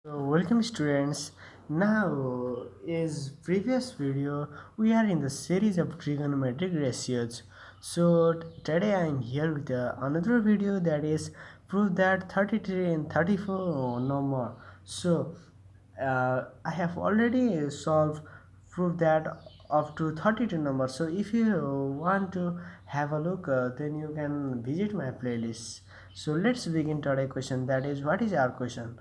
So welcome students. Now is previous video we are in the series of trigonometric ratios. So today I am here with another video that is prove that 33 and 34 no more. So I have already solved proof that up to 32 numbers. So if you want to have a look then you can visit my playlist. So let's begin today's question, that is what is our question.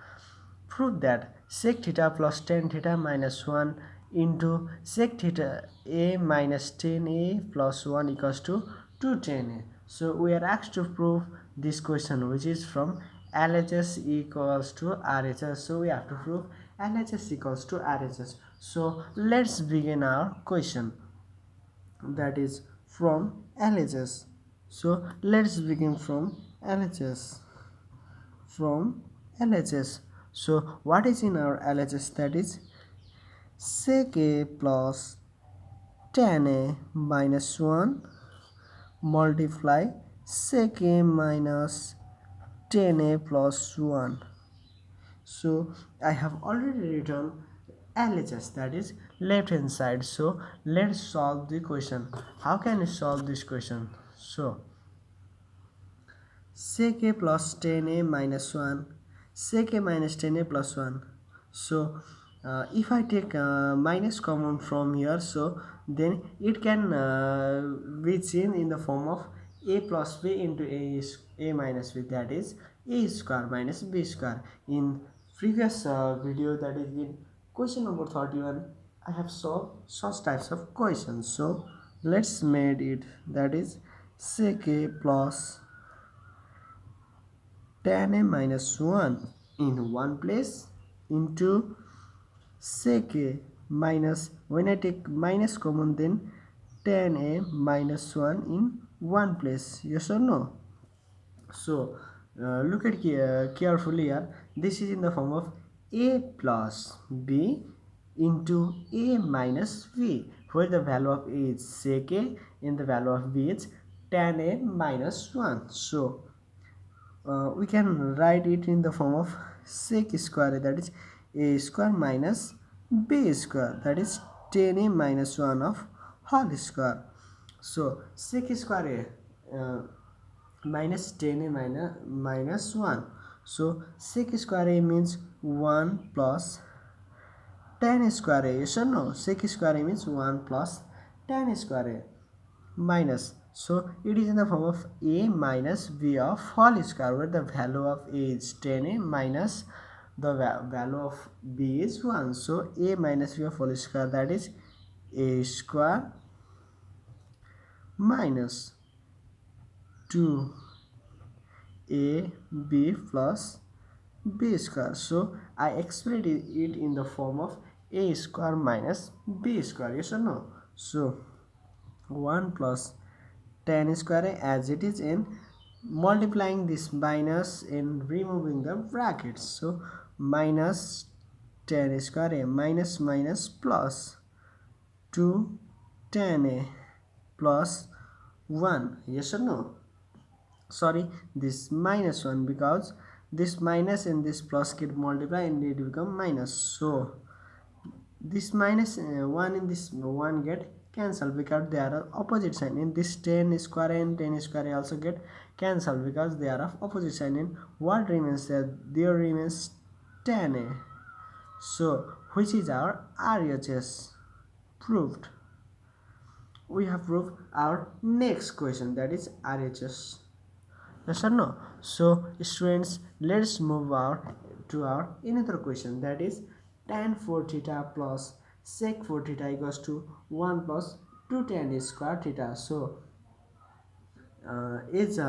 Prove that sec theta plus tan theta minus 1 into sec theta a minus tan a plus 1 equals to 2 tan a. So we are asked to prove this question, which is from LHS equals to RHS. So we have to prove LHS equals to RHS. So let's begin our question, that is from LHS. So let's begin from LHS. From LHS. So what is in our LHS? That is sec a plus tan a minus 1 multiply sec a minus tan a plus 1. So I have already written LHS, that is left hand side. So let's solve the question. How can we solve this question? So sec a plus tan a minus 1 sec a minus tan a plus 1. So if I take minus common from here, so then it can be seen in the form of a plus b into a minus b, that is a square minus b square. In previous video, that is in question number 31, I have solved such types of questions. So let's made it, that is sec a plus tan a minus 1 in one place into sec a minus, when I take minus common, then tan a minus 1 in one place. Yes or no? So look at here carefully here. This is in the form of a plus b into a minus v, where the value of a is sec a and the value of b is tan a minus 1. So we can write it in the form of sec square, that is a square minus b square, that is tan a minus 1 of whole square. So sec square a minus tan a minus 1. So sec square a means 1 plus tan square a. Yes or no? Sec square a means 1 plus tan square a minus, so it is in the form of a minus b of whole square, where the value of a is 10a minus the value of b is 1. So a minus b of whole square, that is a square minus 2ab plus b square. So I expressed it in the form of a square minus b square. Yes or no? So 1 plus tan square as it is, in multiplying this minus and removing the brackets. So minus tan square a minus minus plus 2 tan a plus 1. Yes or no? Sorry, this minus 1, because this minus and this plus get multiplied and it become minus. So this minus 1 and this 1 get cancelled because they are of opposite sign. In this tan square and tan square also get cancelled because they are of opposite sign. And what remains there? There remains tan a. So which is our RHS? Proved. We have proved our next question, that is RHS. Yes or no? So students, let's move our to our another question, that is tan 4 theta plus sec 4 theta equals to 1 plus 2 tan square theta. So is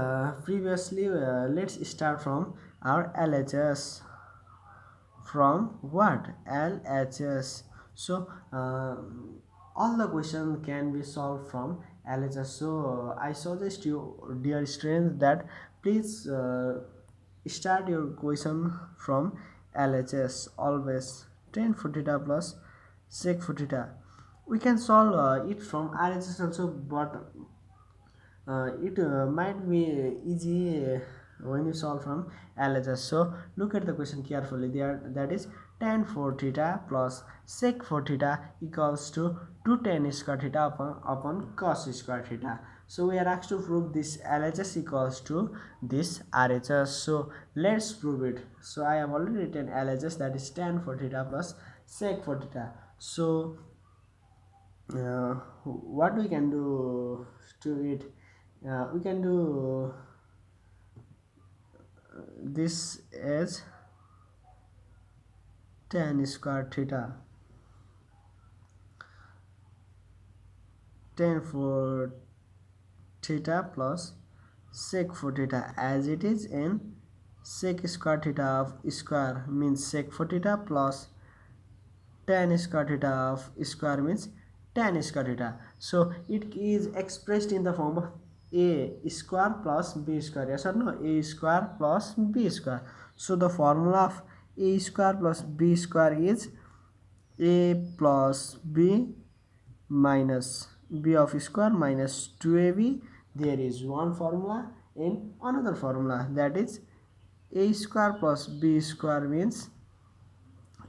previously let's start from our LHS. From what? LHS. So all the question can be solved from LHS. So I suggest you, dear students, that please start your question from LHS always. Tan 4 theta plus sec 4 theta. We can solve it from RHS also, but it might be easy when you solve from LHS. So look at the question carefully there, that is tan 4 theta plus sec 4 theta equals to 2 tan square theta upon cos square theta. So we are asked to prove this LHS equals to this RHS. So let's prove it. So I have already written LHS, that is tan 4 theta plus sec 4 theta. So what we can do to it, we can do this as tan square theta, tan 4 theta plus sec 4 theta as it is, and sec square theta of square means sec 4 theta plus tan square theta of square means tan square theta. So it is expressed in the form of a square plus b square, yes or no, a square plus b square. So the formula of a square plus b square is a plus b minus b of square minus 2ab. There is one formula and another formula, that is a square plus b square means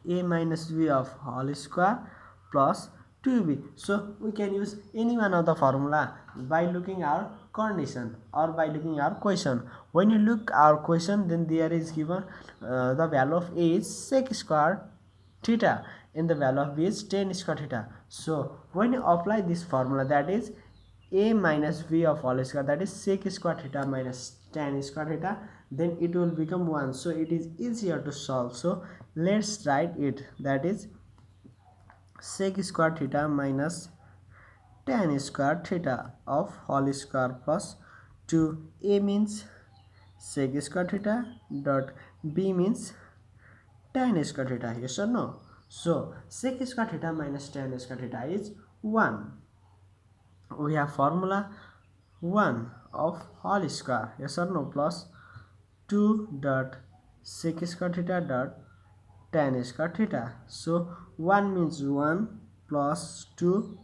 a minus b of whole square plus 2b. So we can use any one of the formula by looking our condition or by looking our question. When you look our question, then there is given the value of a is sec square theta and the value of b is tan square theta. So when you apply this formula, that is a minus v of all square, that is sec square theta minus tan square theta, then it will become 1. So it is easier to solve. So let's write it, that is sec square theta minus tan square theta of whole square plus 2a means sec square theta dot b means tan square theta, yes or no. So sec square theta minus tan square theta is 1. We have formula 1 of whole square, yes or no, plus 2 dot sec square theta dot tan square theta. So 1 means 1 plus 2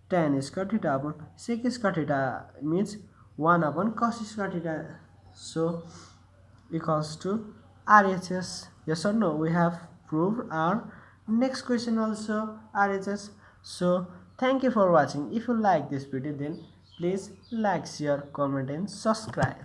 tan square theta upon sec square theta means 1 upon cos square theta. So equals to RHS, yes or no. We have proved our next question also RHS. So thank you for watching. If you like this video, then please like, share, comment and subscribe.